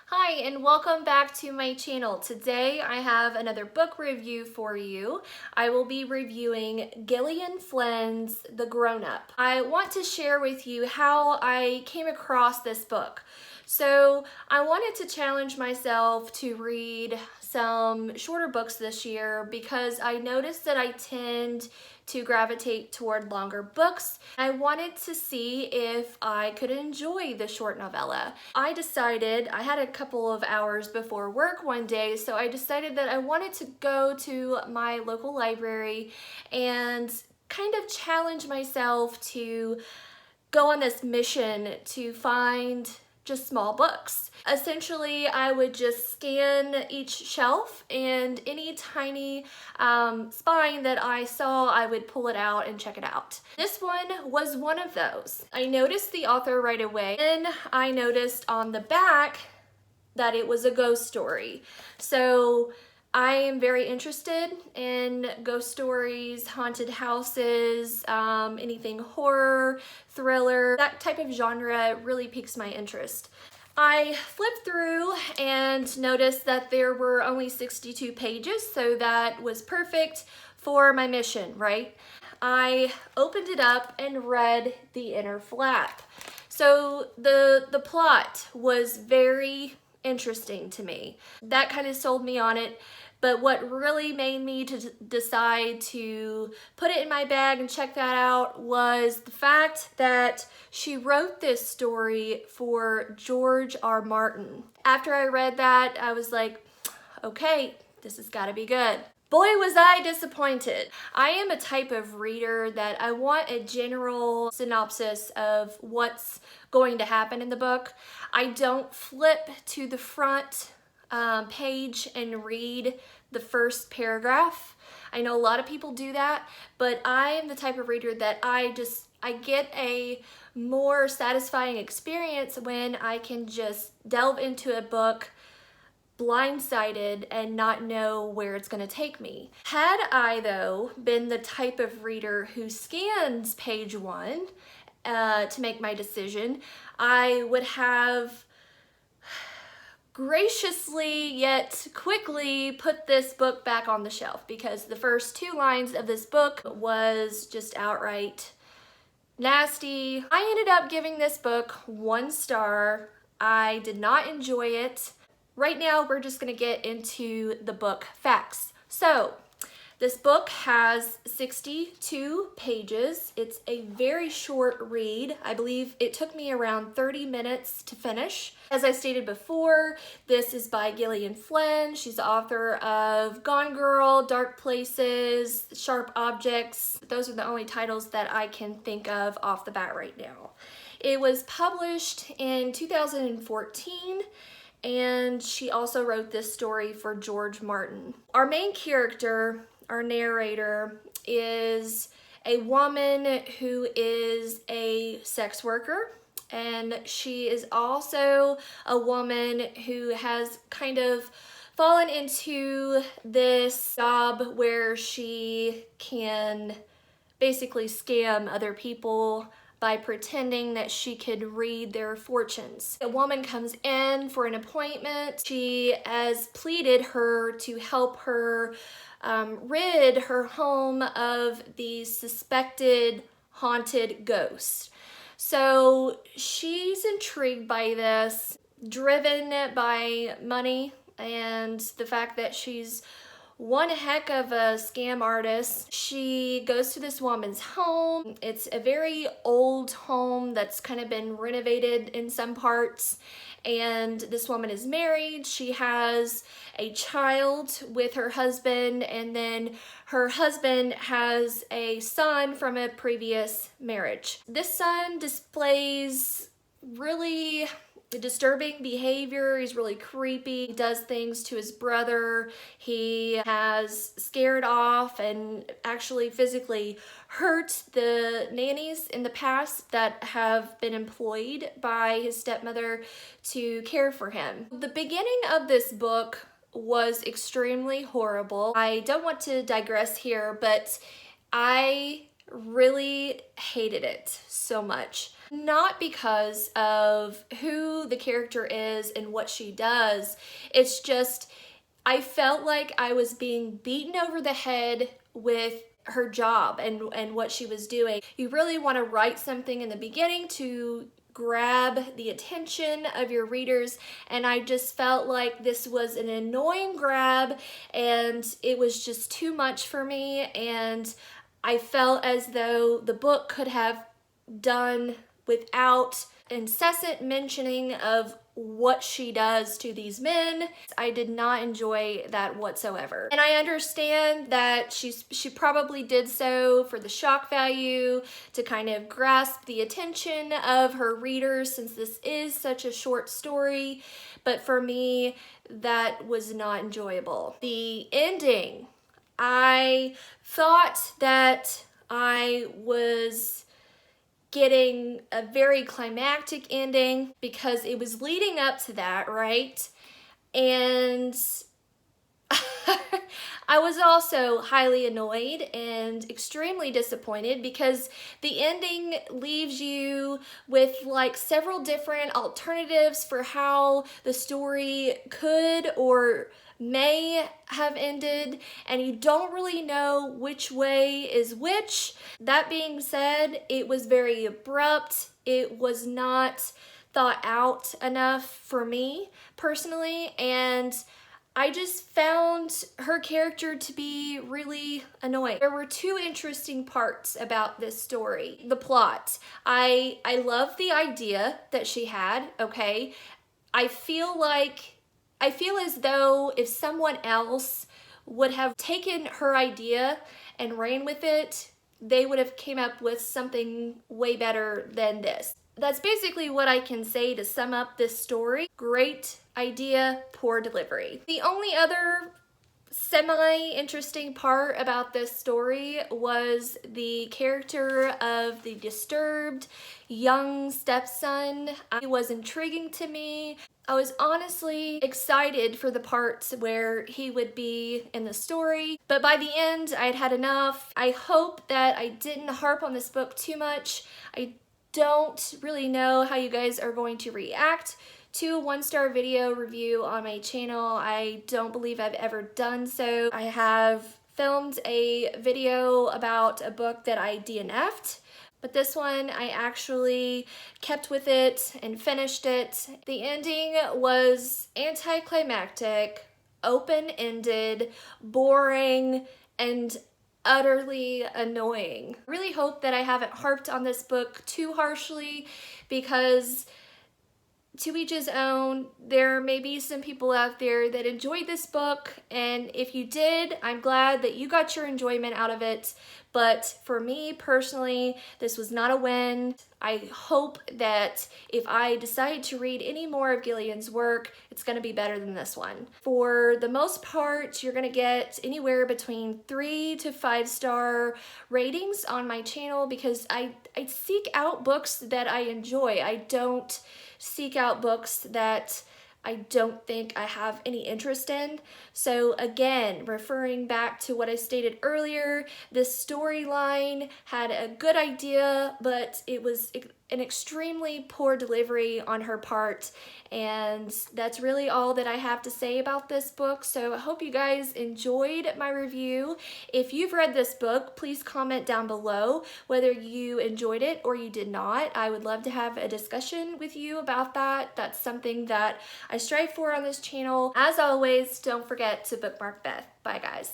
Hi and welcome back to my channel. Today I have another book review for you. I will be reviewing Gillian Flynn's The Grownup. I want to share with you how I came across this book. So I wanted to challenge myself to read some shorter books this year because I noticed that I tend to gravitate toward longer books. I wanted to see if I could enjoy the short novella. I had a couple of hours before work one day, so I decided that I wanted to go to my local library and kind of challenge myself to go on this mission to find just small books. Essentially, I would just scan each shelf and any tiny spine that I saw, I would pull it out and check it out. This one was one of those. I noticed the author right away, and I noticed on the back that it was a ghost story. So I am very interested in ghost stories, haunted houses, anything horror, thriller. That type of genre really piques my interest. I flipped through and noticed that there were only 62 pages, so that was perfect for my mission, right? I opened it up and read the inner flap. So the plot was very interesting to me. That kind of sold me on it. But what really made me to decide to put it in my bag and check that out was the fact that she wrote this story for George R. Martin. After I read that, I was like, okay, this has got to be good. Boy, was I disappointed. I am a type of reader that I want a general synopsis of what's going to happen in the book. I don't flip to the front page and read the first paragraph. I know a lot of people do that, but I am the type of reader that I get a more satisfying experience when I can just delve into a book blindsided and not know where it's going to take me. Had I, though, been the type of reader who scans page one to make my decision, I would have graciously yet quickly put this book back on the shelf because the first two lines of this book was just outright nasty. I ended up giving this book 1 star. I did not enjoy it. Right now, we're just gonna get into the book facts. So, this book has 62 pages. It's a very short read. I believe it took me around 30 minutes to finish. As I stated before, this is by Gillian Flynn. She's the author of Gone Girl, Dark Places, Sharp Objects. Those are the only titles that I can think of off the bat right now. It was published in 2014. And she also wrote this story for George Martin. Our main character, our narrator, is a woman who is a sex worker, and she is also a woman who has kind of fallen into this job where she can basically scam other people by pretending that she could read their fortunes. A woman comes in for an appointment. She has pleaded her to help her rid her home of these suspected haunted ghosts. So she's intrigued by this, driven by money and the fact that she's one heck of a scam artist. She goes to this woman's home. It's a very old home that's kind of been renovated in some parts. And this woman is married. She has a child with her husband, and then her husband has a son from a previous marriage. This son displays really disturbing behavior. He's really creepy. He does things to his brother. He has scared off and actually physically hurt the nannies in the past that have been employed by his stepmother to care for him. The beginning of this book was extremely horrible. I don't want to digress here, but I really hated it so much. Not because of who the character is and what she does, it's just I felt like I was being beaten over the head with her job and what she was doing. You really want to write something in the beginning to grab the attention of your readers, and I just felt like this was an annoying grab and it was just too much for me, and I felt as though the book could have done without incessant mentioning of what she does to these men. I did not enjoy that whatsoever. And I understand that she probably did so for the shock value, to kind of grasp the attention of her readers since this is such a short story, but for me, that was not enjoyable. The ending, I thought that I was getting a very climactic ending because it was leading up to that, right? And I was also highly annoyed and extremely disappointed because the ending leaves you with like several different alternatives for how the story could or may have ended, and you don't really know which way is which. That being said, it was very abrupt. It was not thought out enough for me personally, and I just found her character to be really annoying. There were two interesting parts about this story. The plot. I love the idea that she had, okay? I feel as though if someone else would have taken her idea and ran with it, they would have came up with something way better than this. That's basically what I can say to sum up this story. Great idea, poor delivery. The only other semi-interesting part about this story was the character of the disturbed young stepson. It was intriguing to me. I was honestly excited for the parts where he would be in the story, but by the end I'd had enough. I hope that I didn't harp on this book too much. I don't really know how you guys are going to react to a 1-star video review on my channel. I don't believe I've ever done so. I have filmed a video about a book that I DNF'd, but this one I actually kept with it and finished it. The ending was anticlimactic, open-ended, boring, and utterly annoying. I really hope that I haven't harped on this book too harshly, because to each his own. There may be some people out there that enjoyed this book, and if you did, I'm glad that you got your enjoyment out of it. But for me personally, this was not a win. I hope that if I decide to read any more of Gillian's work, it's going to be better than this one. For the most part, you're going to get anywhere between 3 to 5-star ratings on my channel, because I seek out books that I enjoy. I don't seek out books that I don't think I have any interest in. So again, referring back to what I stated earlier, this storyline had a good idea, but it was an extremely poor delivery on her part, and that's really all that I have to say about this book. So I hope you guys enjoyed my review. If you've read this book, please comment down below whether you enjoyed it or you did not. I would love to have a discussion with you about that. That's something that I strive for on this channel. As always, don't forget to bookmark Beth. Bye guys.